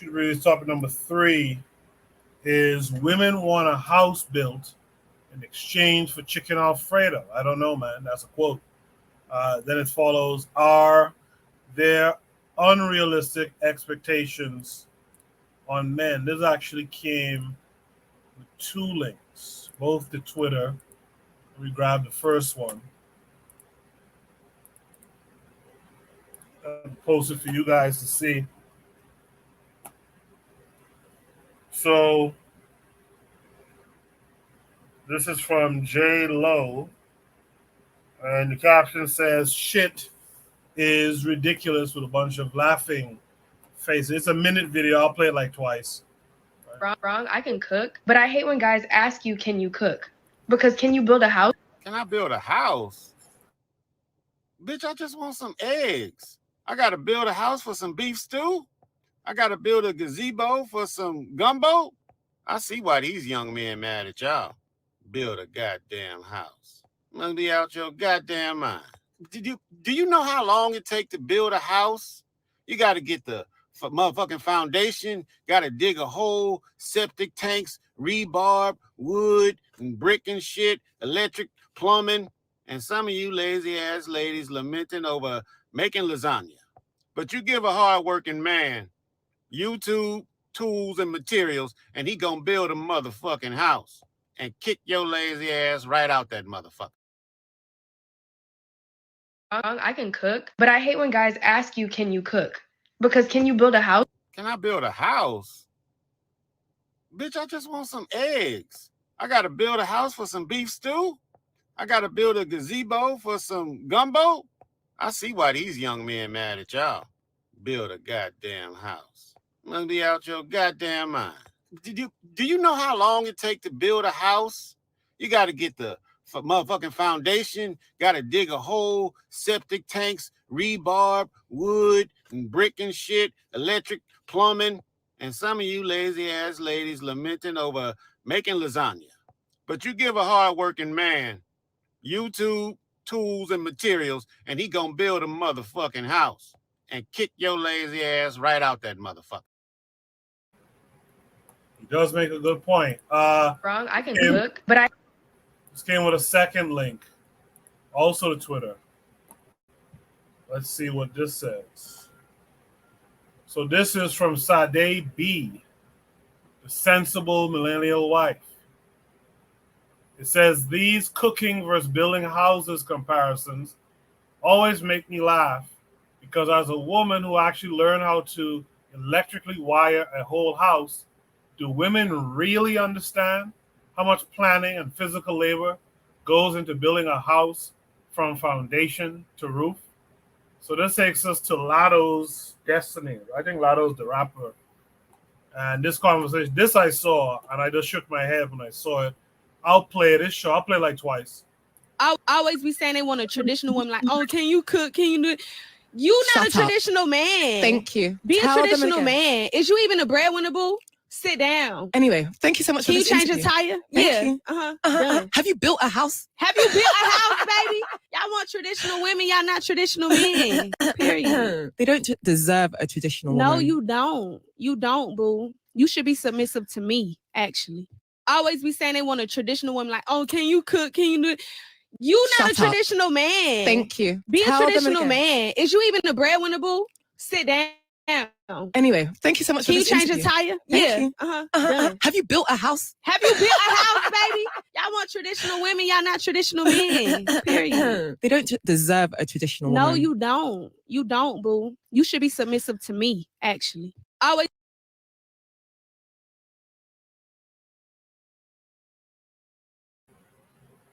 Read's topic number 3 is women want a house built in exchange for chicken Alfredo. I don't know, man. That's a quote. Then it follows, are there unrealistic expectations on men? This actually came with 2 links, both to Twitter. We grabbed the first one. I'll post it for you guys to see. So this is from J Lo, and the caption says, "Shit is ridiculous," with a bunch of laughing faces. It's a minute video. I'll play it like twice. Wrong. I can cook, but I hate when guys ask you, "Can you cook?" Because can you build a house? Can I build a house? Bitch, I just want some eggs. I got to build a house for some beef stew. I got to build a gazebo for some gumbo. I see why these young men mad at y'all. Build a goddamn house. Must be out your goddamn mind. Do you know how long it takes to build a house? You got to get the motherfucking foundation, got to dig a hole, septic tanks, rebarb, wood, and brick and shit, electric, plumbing, and some of you lazy ass ladies lamenting over making lasagna. But you give a hard-working man YouTube, tools, and materials, and he gonna build a motherfucking house and kick your lazy ass right out that motherfucker. I can cook, but I hate when guys ask you, "Can you cook?" Because can you build a house? Can I build a house? Bitch, I just want some eggs. I got to build a house for some beef stew. I got to build a gazebo for some gumbo. I see why these young men mad at y'all. Build a goddamn house. Must be out your goddamn mind. Do you know how long it takes to build a house? You got to get the motherfucking foundation, got to dig a hole, septic tanks, rebarb, wood, and brick and shit, electric, plumbing, and some of you lazy ass ladies lamenting over making lasagna. But you give a hard-working man YouTube, tools, and materials, and he gonna build a motherfucking house and kick your lazy ass right out that motherfucker. He does make a good point. Wrong. I can cook, but This came with a second link, also to Twitter. Let's see what this says. So this is from Sade B, the sensible millennial wife. It says, these cooking versus building houses comparisons always make me laugh because as a woman who actually learned how to electrically wire a whole house, do women really understand how much planning and physical labor goes into building a house from foundation to roof? So this takes us to Latto's Destiny. I think Latto's the rapper. And this conversation, this I saw, and I just shook my head when I saw it. I'll play this show. I'll play like twice. I'll always be saying they want a traditional woman, like, "Oh, can you cook? Can you do it?" You not a traditional man. Thank you. Be a traditional man. Is you even a breadwinner, boo? Sit down. Anyway, thank you so much. Can for you this change interview. your tire? Thank Yeah. you. Have you built a house? Have you built a house, baby? Y'all want traditional women. Y'all not traditional men. Period. They don't deserve a traditional No, woman. you don't. You don't, boo. You should be submissive to me, actually. Always be saying they want a traditional woman, like, "Oh, can you cook? Can you do it?" You not a traditional man. Thank you. Be a traditional man. Is you even a breadwinner, boo? Sit down. Anyway, thank you so much. Can for you this change interview. your tire? Thank Yeah. you. Have you built a house? Have you built a house, baby? Y'all want traditional women. Y'all not traditional men. Period. They don't deserve a traditional woman. No, you don't. You don't, boo. You should be submissive to me, actually. Always.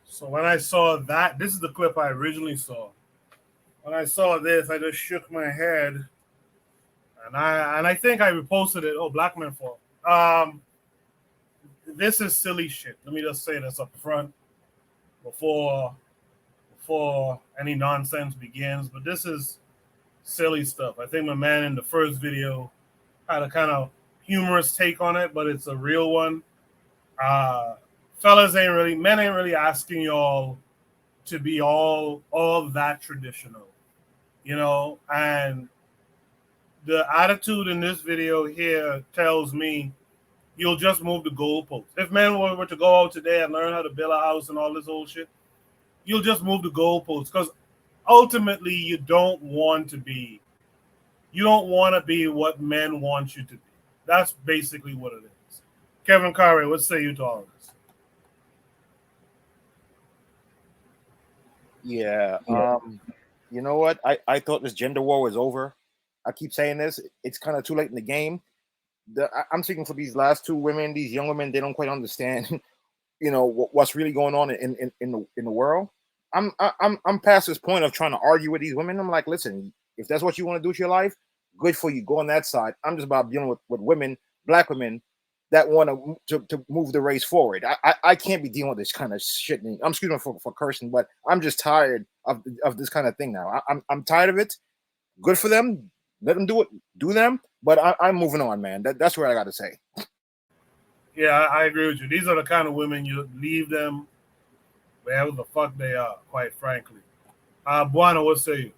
So when I saw that, this is the clip I originally saw. When I saw this, I just shook my head, and I think I reposted it. Oh, Black Man Fall. This is silly shit. Let me just say this up front before any nonsense begins. But this is silly stuff. I think my man in the first video had a kind of humorous take on it, but it's a real one. Men ain't really asking y'all to be all that traditional, you know. And the attitude in this video here tells me you'll just move the goalposts. If men were to go out today and learn how to build a house and all this old shit, you'll just move the goalposts, because ultimately you don't want to be what men want you to be. That's basically what it is. Kevin Curry, what say you to all this? Yeah. You know what? I thought this gender war was over. I keep saying this. It's kind of too late in the game. I'm speaking for these last two women, these young women. They don't quite understand, what's really going on in the world. I'm past this point of trying to argue with these women. I'm like, listen, if that's what you want to do with your life, good for you. Go on that side. I'm just about dealing with women, black women, that want to move the race forward. I can't be dealing with this kind of shit. I'm excuse me for cursing, but I'm just tired of this kind of thing now. I'm tired of it. Good for them. Let them do them. But I'm moving on, man. That's what I got to say. Yeah, I agree with you. These are the kind of women you leave them wherever the fuck they are, quite frankly. Buana, what say you?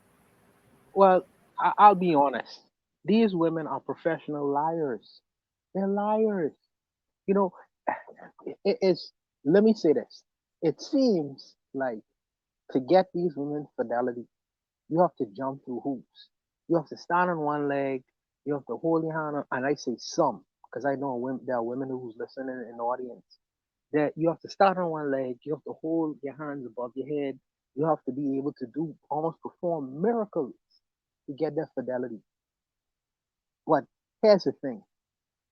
Well, I'll be honest. These women are professional liars. They're liars. It's, let me say this. It seems like to get these women fidelity, you have to jump through hoops. You have to stand on one leg. You have to hold your hand on, and I say some, because I know there are women who's listening in the audience. That you have to start on one leg. You have to hold your hands above your head. You have to be able to almost perform miracles to get that fidelity. But here's the thing.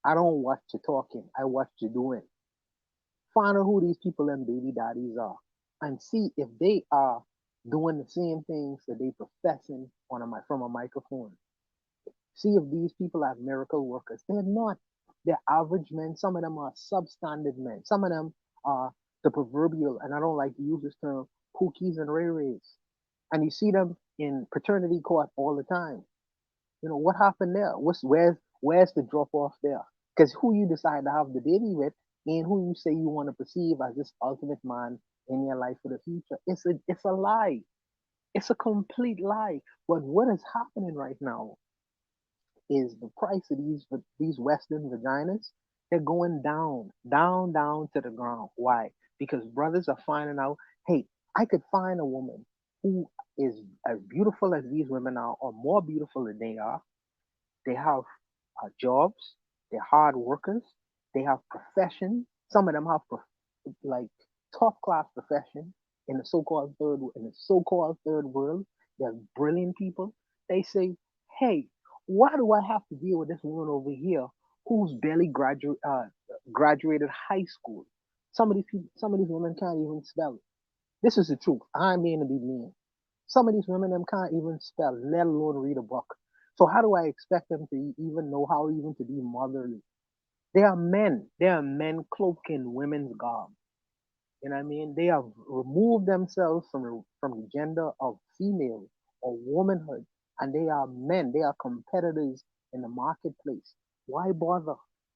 I don't watch you talking. I watch you doing. Find out who these people and baby daddies are, and see if they are doing the same things that they professing from a microphone. See if these people are miracle workers. They're not. They're average men. Some of them are substandard men. Some of them are the proverbial, and I don't like to use this term, pookies and ray-rays. And you see them in paternity court all the time. What happened there? Where's the drop off there? Because who you decide to have the baby with and who you say you want to perceive as this ultimate man in your life for the future, it's a lie. It's a complete lie. But what is happening right now is the price of these Western vaginas, they're going down to the ground. Why? Because brothers are finding out, hey, I could find a woman who is as beautiful as these women are, or more beautiful than they are. They have jobs. They're hard workers. They have profession. Some of them have top class profession in the so-called third world. They're brilliant people. They say, hey, why do I have to deal with this woman over here who's barely graduated high school? Some of these women can't even spell it. This is the truth. I mean to be mean. Some of these women them can't even spell, let alone read a book. So how do I expect them to even know how even to be motherly? They are men. They are men cloaked in women's garb. You know what I mean? They have removed themselves from the gender of female or womanhood, and they are men. They are competitors in the marketplace. Why bother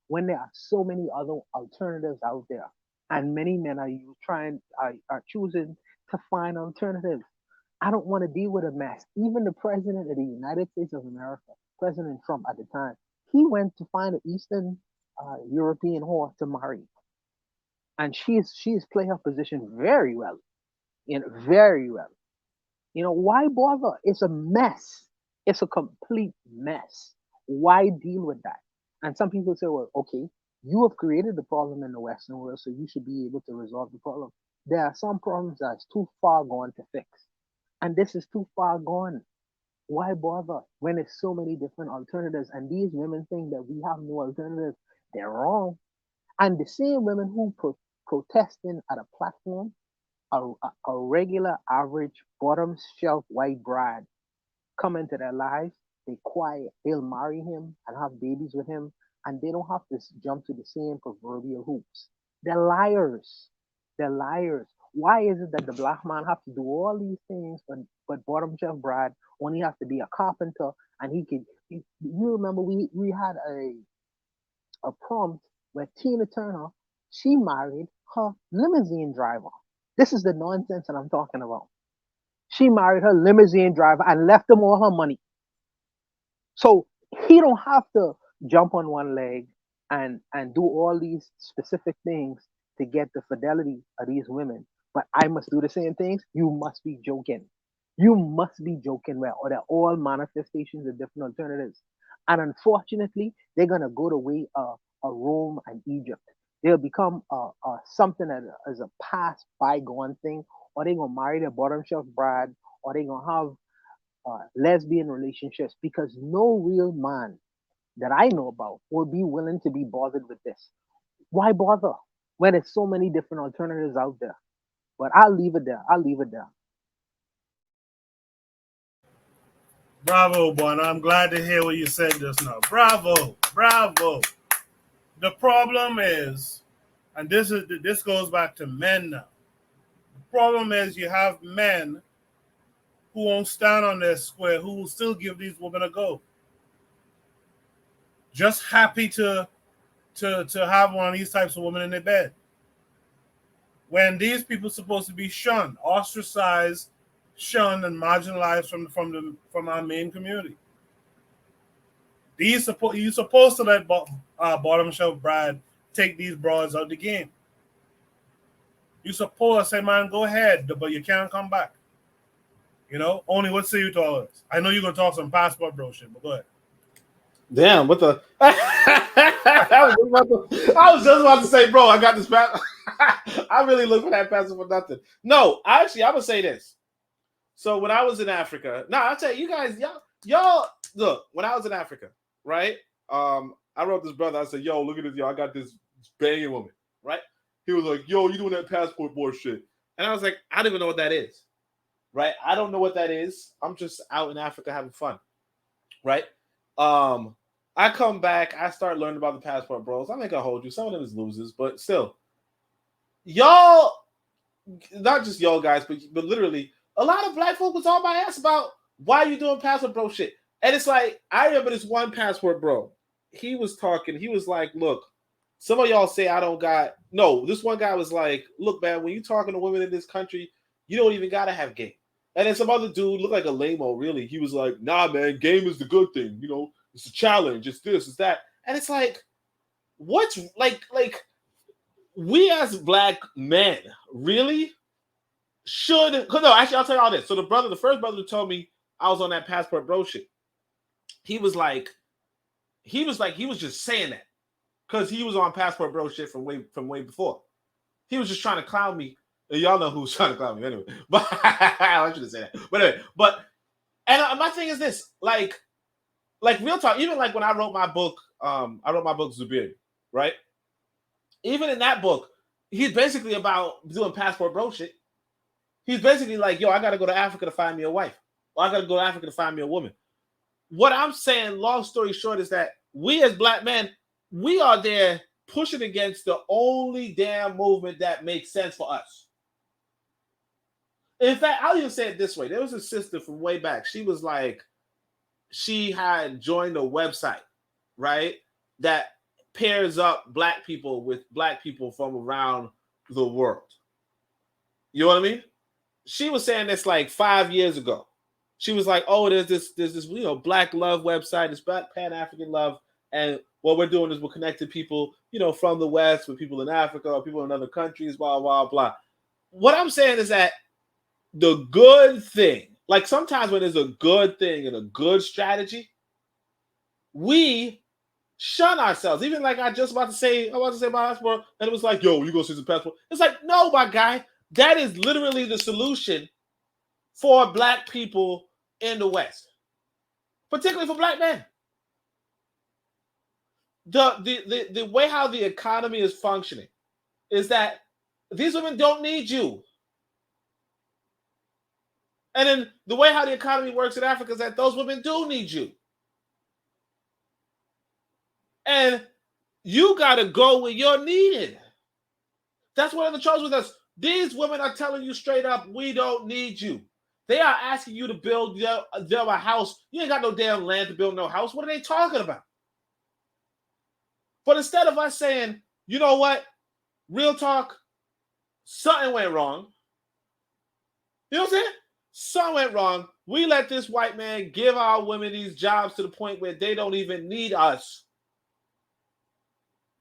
when there are so many other alternatives out there? And many men are choosing to find alternatives. I don't want to deal with a mess. Even the president of the United States of America, President Trump at the time, he went to find an Eastern European whore to marry, and she's played her position very well, very well. Why bother? It's a mess. It's a complete mess. Why deal with that? And some people say, well, okay, you have created the problem in the Western world, so you should be able to resolve the problem. There are some problems that's too far gone to fix. And this is too far gone. Why bother when there's so many different alternatives? And these women think that we have no alternatives. They're wrong. And the same women who protesting at a platform, a regular, average, bottom shelf white bride come into their lives, they quiet, they'll marry him and have babies with him, and they don't have to jump to the same proverbial hoops. They're liars. They're liars. Why is it that the black man have to do all these things, but bottom shelf bride only have to be a carpenter, and you remember we had a prompt where Tina Turner, she married her limousine driver. This is the nonsense that I'm talking about. She married her limousine driver and left him all her money. So he don't have to jump on one leg and do all these specific things to get the fidelity of these women. But I must do the same things. You must be joking. You must be joking, well, or they're all manifestations of different alternatives. And unfortunately, they're gonna go the way of Rome and Egypt. They'll become something that is a past bygone thing, or they're gonna marry their bottom shelf bride, or they're gonna have lesbian relationships, because no real man that I know about will be willing to be bothered with this. Why bother when there's so many different alternatives out there? But I'll leave it there. I'll leave it there. Bravo, boy. I'm glad to hear what you said just now. Bravo. Bravo. The problem is, and this goes back to men now. The problem is you have men who won't stand on their square, who will still give these women a go. Just happy to have one of these types of women in their bed. When these people are supposed to be shunned, ostracized, shunned, and marginalized from our main community. You're supposed to let bottom shelf bride take these broads out the game. You supposed to say, man, go ahead, but you can't come back. You know, only what say you to all this? I know you're gonna talk some passport bro shit, but go ahead. Damn, what the? I was just about to say, bro, I got this passport. I really look for that passport for nothing. No, actually, I'm gonna say this. So when I was in Africa, I'll tell you guys, y'all look. When I was in Africa, right? I wrote this brother. I said, "Yo, look at this, yo. I got this banging woman." Right? He was like, "Yo, you doing that passport boy shit?" And I was like, "I don't even know what that is." Right? I don't know what that is. I'm just out in Africa having fun. Right? I come back. I start learning about the passport bros. I think I hold you. Some of them is losers, but still, y'all, not just y'all guys, but literally, a lot of black folk was on my ass about why you doing passport bro shit. And it's like, I remember this one passport bro. He was talking. He was like, look, some of y'all say I don't got. No, this one guy was like, look, man, when you talking to women in this country, you don't even got to have game. And then some other dude looked like a lame-o, really. He was like, nah, man, game is the good thing. You know, it's a challenge. It's this, it's that. And it's like, what's like we as black men really should. No, actually, I'll tell you all this. So the first brother who told me I was on that passport bro shit, he was just saying that because he was on passport bro shit from way before. He was just trying to clown me. Y'all know who's trying to clown me anyway. But I shouldn't say that. But anyway, my thing is this, like real talk. Even like when I wrote my book Zubir, right? Even in that book, he's basically about doing passport bro shit. He's basically like, yo, I got to go to Africa to find me a wife. Or I got to go to Africa to find me a woman. What I'm saying, long story short, is that we as black men, we are there pushing against the only damn movement that makes sense for us. In fact, I'll even say it this way. There was a sister from way back. She was like, she had joined a website, right, that pairs up black people with black people from around the world. You know what I mean? She was saying this like 5 years ago. She was like, oh, there's this black love website, it's Black Pan-African love, and what we're doing is we're connecting people, from the West with people in Africa or people in other countries, blah, blah, blah. What I'm saying is that the good thing, like sometimes when there's a good thing and a good strategy, we shun ourselves. Even like I was about to say my passport, and it was like, yo, you go see the passport. It's like, no, my guy, that is literally the solution for black people in the West, particularly for black men. The way how the economy is functioning is that these women don't need you. And then the way how the economy works in Africa is that those women do need you. And you got to go where you're needed. That's one of the troubles with us. These women are telling you straight up, we don't need you. They are asking you to build them a house. You ain't got no damn land to build no house. What are they talking about? But instead of us saying, you know what, real talk, something went wrong. You know what I'm saying? Some went wrong. We let this white man give our women these jobs to the point where they don't even need us.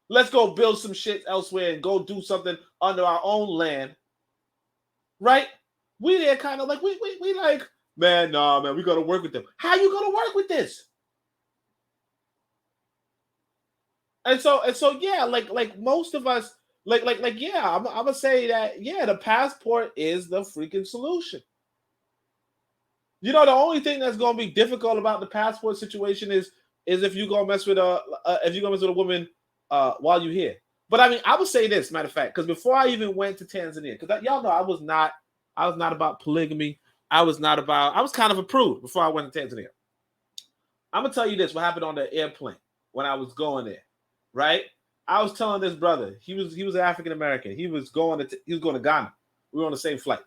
Let's go build some shit elsewhere and go do something under our own land. Right? We there kind of like, we like, man, nah, man, we got to work with them. How you going to work with this? And so, yeah, like most of us, yeah, I'm going to say that, yeah, the passport is the freaking solution. You know, the only thing that's going to be difficult about the passport situation is if you're going to mess with a woman while you're here. But I mean, I would say this, matter of fact, because before I even went to Tanzania, because y'all know I was not about polygamy. I was kind of a prude before I went to Tanzania. I'm gonna tell you this: what happened on the airplane when I was going there, right? I was telling this brother, he was African American. He was going to Ghana. We were on the same flight.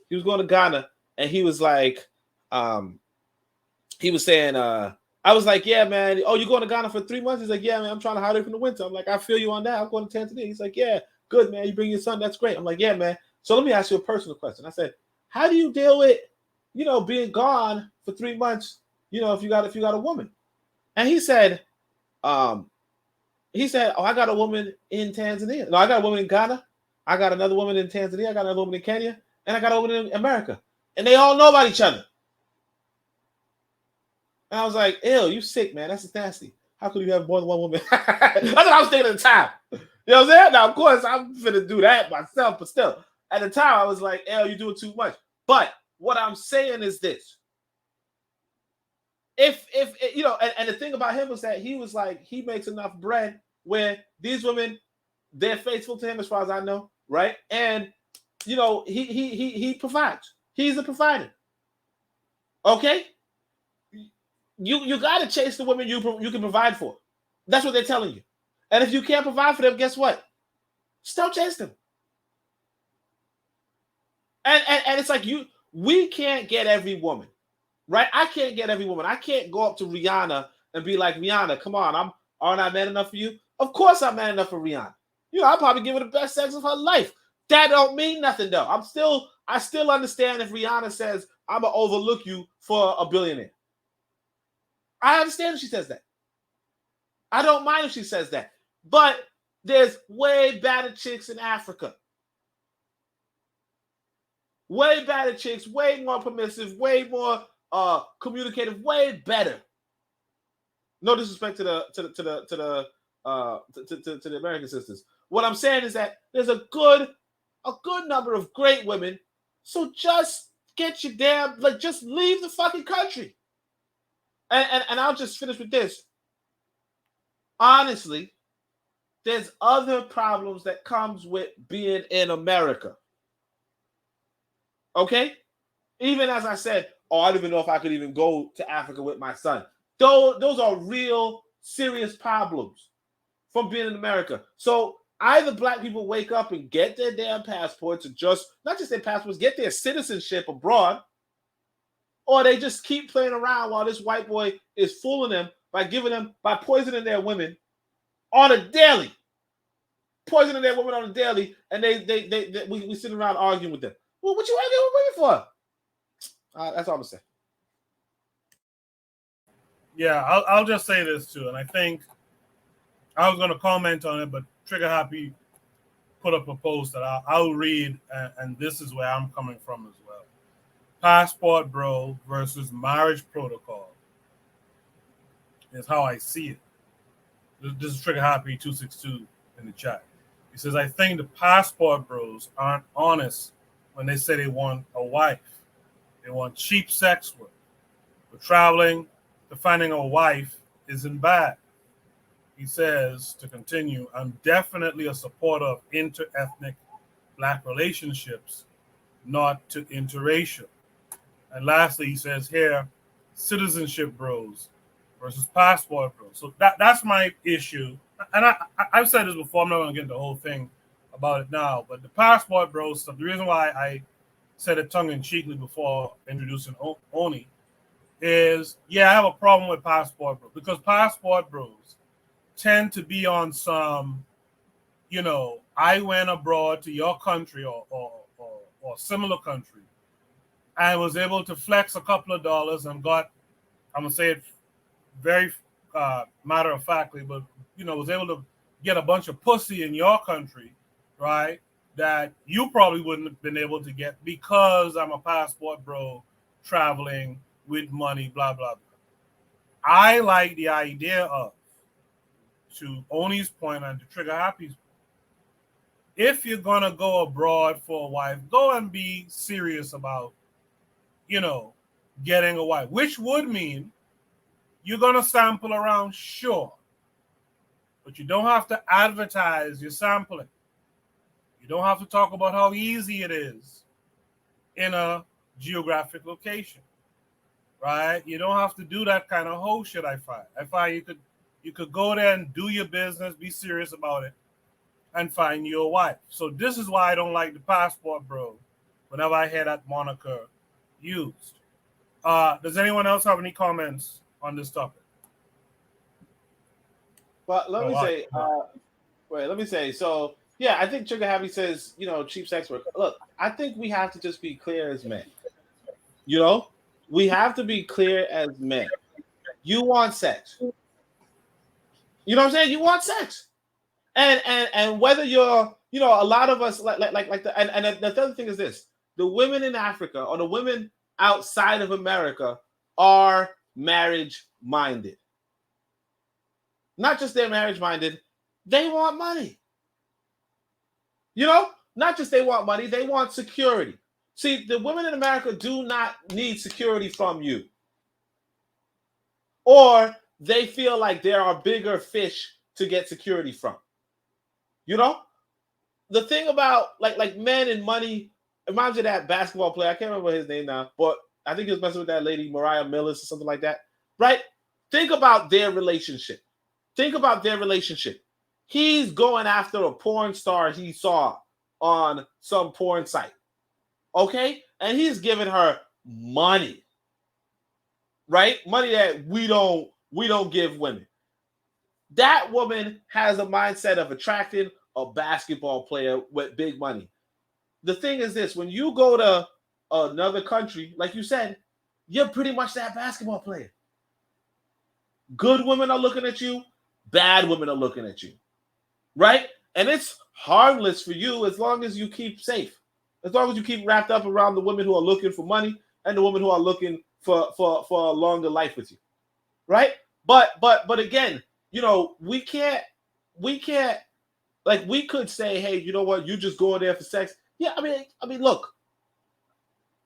He was going to Ghana, and he was like, he was saying, I was like, yeah, man. Oh, you going to Ghana for 3 months? He's like, yeah, man. I'm trying to hide it from the winter. I'm like, I feel you on that. I'm going to Tanzania. He's like, yeah, good, man. You bring your son. That's great. I'm like, yeah, man. So let me ask you a personal question. I said, how do you deal with, being gone for 3 months? If you got a woman? And he said, oh, I got a woman in Tanzania. No, I got a woman in Ghana. I got another woman in Tanzania. I got another woman in Kenya, and I got a woman in America, and they all know about each other. And I was like, ew, you sick, man. That's nasty. How could you have more than one woman? That's what I was thinking at the time. You know what I'm saying? Now, of course, I'm finna do that myself, but still, at the time, I was like, ew, you're doing too much. But what I'm saying is this. If and the thing about him was that he was like, he makes enough bread where these women, they're faithful to him as far as I know, right? And, he provides. He's a provider. Okay? You got to chase the women you can provide for. That's what they're telling you. And if you can't provide for them, guess what? Still chase them. And it's like we can't get every woman, right? I can't get every woman. I can't go up to Rihanna and be like, Rihanna, come on, aren't I man enough for you? Of course I'm man enough for Rihanna. I'll probably give her the best sex of her life. That don't mean nothing though. I still understand if Rihanna says, I'm gonna overlook you for a billionaire. I understand if she says that. I don't mind if she says that. But there's way better chicks in Africa. Way better chicks, way more permissive, way more communicative, way better. No disrespect to the American sisters. What I'm saying is that there's a good number of great women. So just get your just leave the fucking country. And I'll just finish with this. Honestly, there's other problems that comes with being in America. Okay? Even as I said, I don't even know if I could even go to Africa with my son. Those are real serious problems from being in America. So either black people wake up and get their damn passports, or just not just their passports, get their citizenship abroad, or they just keep playing around while this white boy is fooling them by poisoning their women on a daily. Poisoning their women on a daily, and we sit around arguing with them. Well, what you arguing with women for? That's all I'm gonna say. Yeah, I'll just say this too, and I think I was gonna comment on it, but Trigger Happy put up a post that I'll read, and this is where I'm coming from as well. Passport bro versus marriage protocol is how I see it. This is Trigger Happy 262 in the chat. He says, I think the passport bros aren't honest when they say they want a wife. They want cheap sex work. But traveling to finding a wife isn't bad. He says, to continue, I'm definitely a supporter of inter-ethnic black relationships, not to interracial. And lastly, he says here, citizenship bros versus passport bros. So that's my issue. And I've said this before. I'm not going to get into the whole thing about it now. But the passport bros stuff, the reason why I said it tongue-in-cheekly before introducing Oni is, yeah, I have a problem with passport bros. Because passport bros tend to be on some, I went abroad to your country or similar country, I was able to flex a couple of dollars and got, I'm gonna say it very matter of factly, but was able to get a bunch of pussy in your country, right? That you probably wouldn't have been able to get because I'm a passport bro traveling with money, blah blah blah. I like the idea of, to Oni's point and to Trigger Happy's point, if you're gonna go abroad for a wife, go and be serious about, getting a wife, which would mean you're gonna sample around, sure, but you don't have to advertise your sampling. You don't have to talk about how easy it is in a geographic location, right? You don't have to do that kind of whole shit. I find you could go there and do your business, be serious about it, and find you a wife. So this is why I don't like the passport bro whenever I hear that moniker used. Does anyone else have any comments on this topic? But let me say, so yeah, I think Trigger Happy says, cheap sex work. Look, I think we have to just be clear as men. We have to be clear as men. You want sex. You know what I'm saying? You want sex. And whether you're, a lot of us like the other thing is this: the women in Africa or the women outside of America are marriage minded. Not just they're marriage minded, they want money. Not just they want money, they want security. See, the women in America do not need security from you. Or they feel like there are bigger fish to get security from. The thing about like men and money, it reminds me of that basketball player. I can't remember his name now, but I think he was messing with that lady, Mariah Millis or something like that. Right? Think about their relationship. He's going after a porn star he saw on some porn site. Okay? And he's giving her money. Right? Money that we don't give women. That woman has a mindset of attracting a basketball player with big money. The thing is this: when you go to another country, like you said, you're pretty much that basketball player. Good women are looking at you, bad women are looking at you, right? And it's harmless for you as long as you keep safe, as long as you keep wrapped up around the women who are looking for money and the women who are looking for a longer life with you, right? But again, we can't. Like, we could say, hey, you know what? You just go there for sex. Yeah, I mean, look.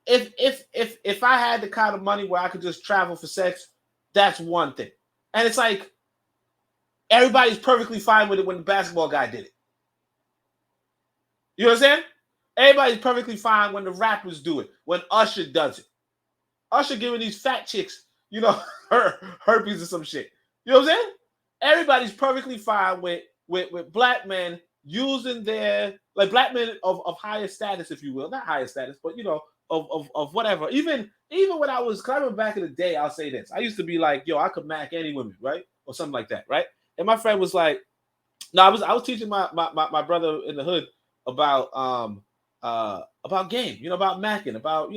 If I had the kind of money where I could just travel for sex, that's one thing. And it's like everybody's perfectly fine with it when the basketball guy did it. You know what I'm saying? Everybody's perfectly fine when the rappers do it, when Usher does it. Usher giving these fat chicks, herpes or some shit. You know what I'm saying? Everybody's perfectly fine with black men using their, like, black men of higher status, if you will. Not higher status, but of whatever. Even when I was climbing back in the day, I'll say this. I used to be like, yo, I could mac any woman, right? Or something like that, right? And my friend was like, no, I was teaching my brother in the hood about game, about macking, about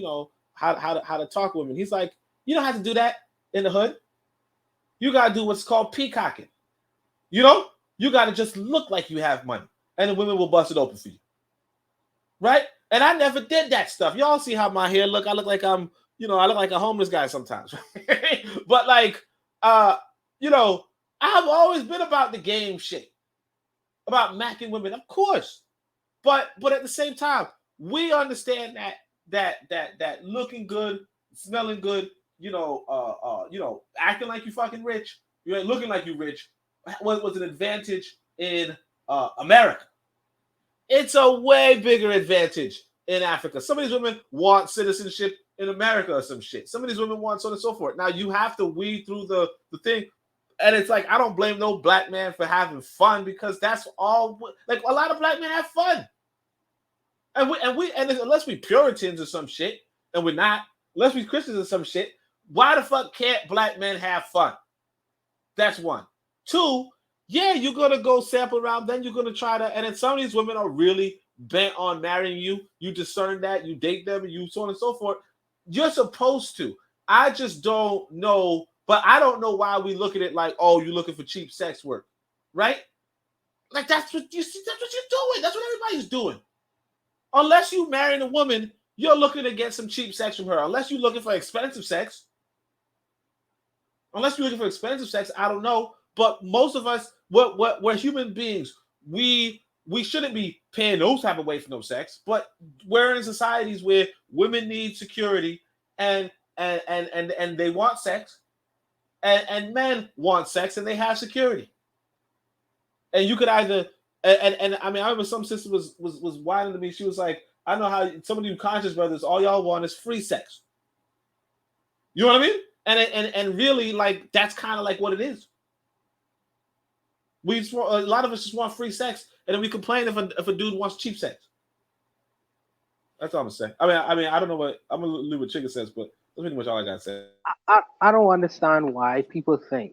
how to talk to women. He's like, you don't have to do that in the hood. You gotta do what's called peacocking. You gotta just look like you have money, and the women will bust it open for you, right? And I never did that stuff. Y'all see how my hair look? I look like I look like a homeless guy sometimes. But I've always been about the game shit, about macking women, of course. But at the same time, we understand that looking good, smelling good, acting like you fucking rich, you ain't looking like you rich, was an advantage in America. It's a way bigger advantage in Africa. Some of these women want citizenship in America or some shit. Some of these women want so on and so forth. Now you have to weed through the thing. And it's like, I don't blame no black man for having fun, because that's all, like, a lot of black men have fun. And unless we Puritans or some shit, and we're not, unless we Christians or some shit, why the fuck can't black men have fun? That's one. Two, yeah, you're going to go sample around, then you're going to try to, and then some of these women are really bent on marrying you. You discern that, you date them, and you so on and so forth. You're supposed to. I just don't know, but I don't know why we look at it like, oh, you're looking for cheap sex work, right? Like that's what you see. That's what you're doing. That's what everybody's doing. Unless you marrying a woman, you're looking to get some cheap sex from her. Unless you're looking for expensive sex. Unless you're looking for expensive sex, I don't know. But most of us, we're human beings. We shouldn't be paying those type of way for no sex. But we're in societies where women need security and they want sex, and men want sex and they have security. And you could either and I mean, I remember some sister was whining to me. She was like, I know how some of you conscious brothers, all y'all want is free sex. You know what I mean? And really, like, that's kind of like what it is. A lot of us just want free sex, and then we complain if a dude wants cheap sex. That's all I'm gonna say. I mean, I don't know what I'm gonna leave what Chicken says, but that's pretty much all I gotta say. I don't understand why people think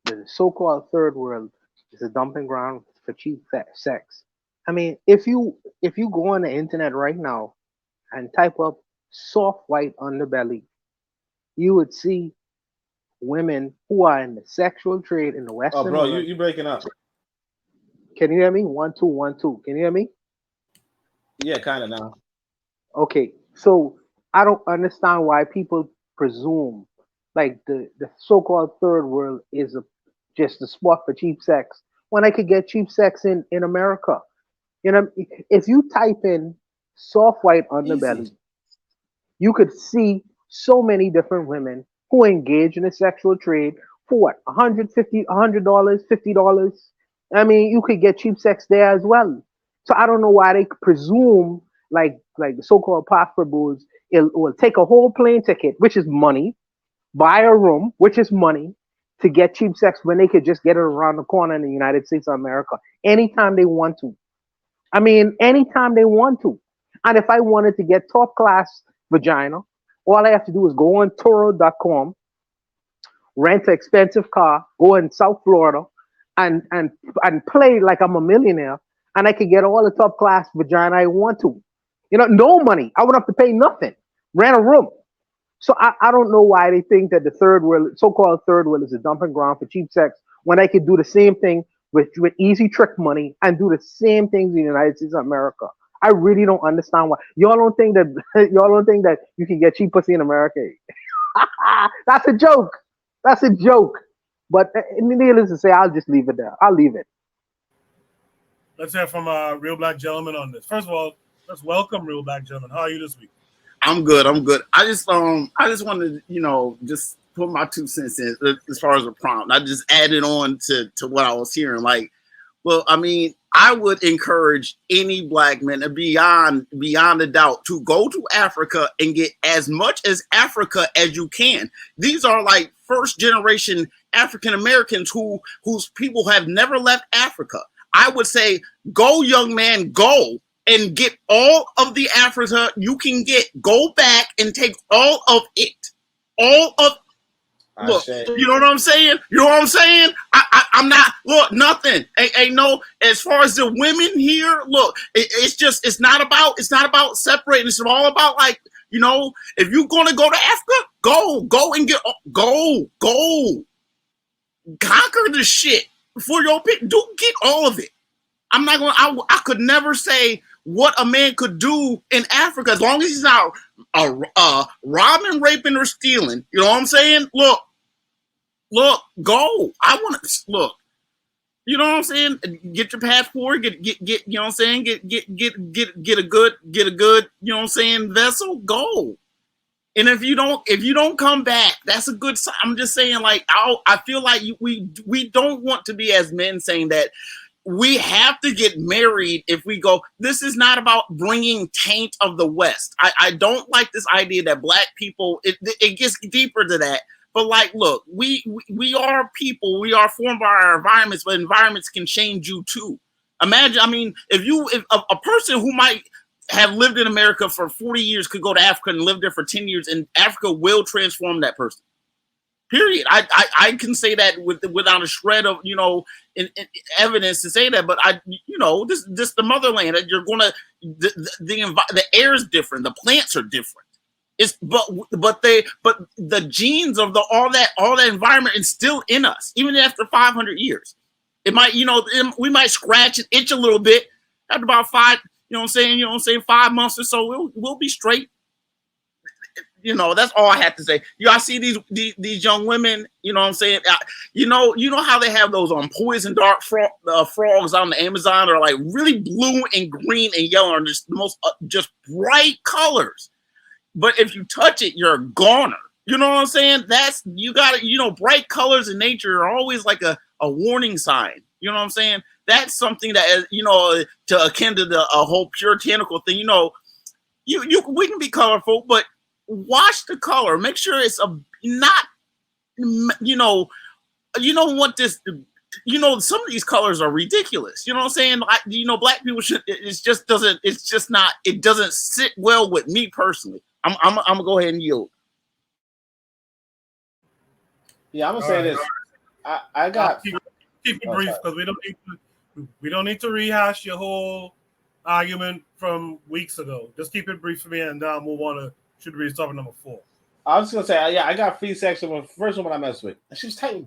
that the so-called third world is a dumping ground for cheap sex. I mean, if you go on the internet right now and type up soft white underbelly, you would see women who are in the sexual trade in the Western world. Oh, bro, world. you breaking up. Can you hear me? 1 2 1 2. Can you hear me? Yeah, kind of now. Okay, so I don't understand why people presume like the so-called third world is just a spot for cheap sex when I could get cheap sex in America. You know, if you type in soft white underbelly, you could see so many different women who engage in a sexual trade for what, $150, $50. I mean, you could get cheap sex there as well. So I don't know why they presume like the so-called passport bulls, it will take a whole plane ticket, which is money, buy a room, which is money, to get cheap sex when they could just get it around the corner in the United States of America anytime they want to. I mean, anytime they want to. And if I wanted to get top class vagina, all I have to do is go on Turo.com, rent an expensive car, go in South Florida, and play like I'm a millionaire, and I can get all the top class vagina I want to. You know, no money. I wouldn't have to pay nothing. Rent a room. So I don't know why they think that the third world, so-called third world, is a dumping ground for cheap sex when I could do the same thing with easy trick money and do the same things in the United States of America. I really don't understand why. Y'all don't think that you can get cheap pussy in America. That's a joke. That's a joke. But needless to say, I'll just leave it there. I'll leave it. Let's hear from a real black gentleman on this. First of all, let's welcome real black gentleman. How are you this week? I'm good. I just wanted to, just put my 2 cents in as far as a prompt. I just added on to what I was hearing. Like, well, I mean, I would encourage any black man beyond a doubt to go to Africa and get as much as Africa as you can. These are like first generation African Americans whose people have never left Africa. I would say, go, young man, go and get all of the Africa you can get. Go back and take all of it. All of look, you know what I'm saying? You know what I'm saying? I'm not, look, nothing. Ain't no, as far as the women here, look, it's not about separating. It's all about, like, if you're going to go to Africa, go and go. Conquer the shit before your pick. Get all of it. I'm not going to, I could never say what a man could do in Africa as long as he's not robbing, raping, or stealing. You know what I'm saying? Look, go. I want to look. You know what I'm saying? Get your passport. Get. You know what I'm saying? Get a good. You know what I'm saying? Vessel. Go. And if you don't come back, that's a good sign. I'm just saying, like, I feel like we don't want to be as men saying that we have to get married if we go. This is not about bringing taint of the West. I don't like this idea that black people. It gets deeper to that. But, like, look, we are people. We are formed by our environments, but environments can change you too. Imagine, I mean, if a person who might have lived in America for 40 years could go to Africa and live there for 10 years, and Africa will transform that person. Period. I can say that without a shred of in evidence to say that, but this the motherland. You're gonna the air is different. The plants are different. It's but the genes of all that environment is still in us, even after 500 years. It might, we might scratch and itch a little bit after about 5, 5 months or so, we'll be straight. That's all I have to say. I see these young women, you know what I'm saying? You know how they have those poison dart frogs on the Amazon are like really blue and green and yellow and just the most just bright colors. But if you touch it, you're a goner. You know what I'm saying? You got it. Bright colors in nature are always like a warning sign. You know what I'm saying? That's something that is, to akin to the whole puritanical thing. We can be colorful, but watch the color. Make sure it's not. What this. Some of these colors are ridiculous. You know what I'm saying? Black people should. It doesn't sit well with me personally. I'm gonna go ahead and yield. Yeah, I'm gonna say this. I got keep it brief because we don't need to rehash your whole argument from weeks ago. Just keep it brief for me, and move on to should be topic number 4. I was gonna say, I got free sex with the first woman I messed with, and she was tight.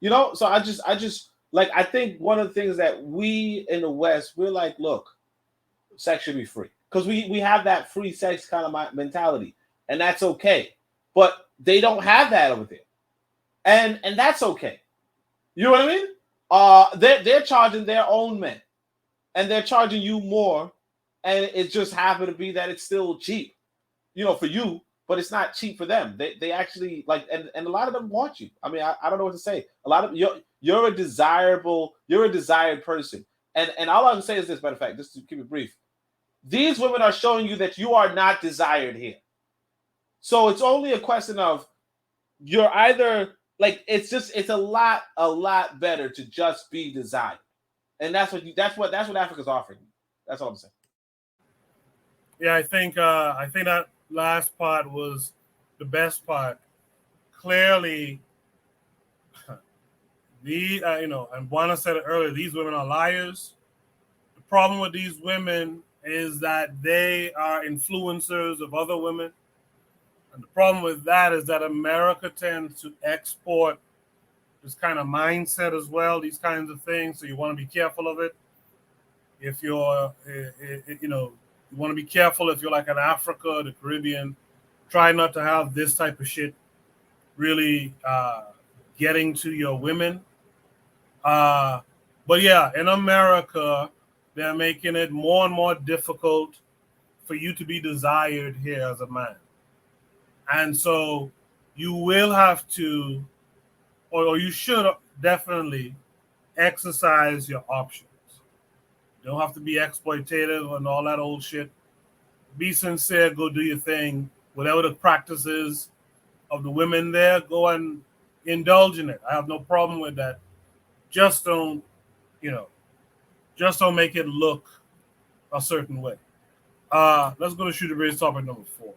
So I just like, I think one of the things that we in the West, we're like, look, sex should be free. Because we have that free sex kind of mentality, and that's okay. But they don't have that over there, and that's okay. You know what I mean? They're charging their own men, and they're charging you more, and it just happened to be that it's still cheap, for you, but it's not cheap for them. They actually like, and a lot of them want you. I mean, I don't know what to say. A lot of you're a desired person, and all I can say is this. Matter of fact, just to keep it brief. These women are showing you that you are not desired here. So it's only a question of you're either like, it's a lot better to just be desired. And that's what Africa's offering. That's all I'm saying. Yeah, I think that last part was the best part. Clearly, and Buana said it earlier, these women are liars. The problem with these women is that they are influencers of other women. And the problem with that is that America tends to export this kind of mindset as well, these kinds of things. So you want to be careful of it. If you're, you want to be careful if you're like in Africa or the Caribbean. Try not to have this type of shit really getting to your women. But yeah, in America, they're making it more and more difficult for you to be desired here as a man. And so you will have to, or you should definitely exercise your options. You don't have to be exploitative and all that old shit. Be sincere, go do your thing. Whatever the practices of the women there, go and indulge in it. I have no problem with that. Just don't make it look a certain way. Let's go to Shoot the Bridge topic number 4.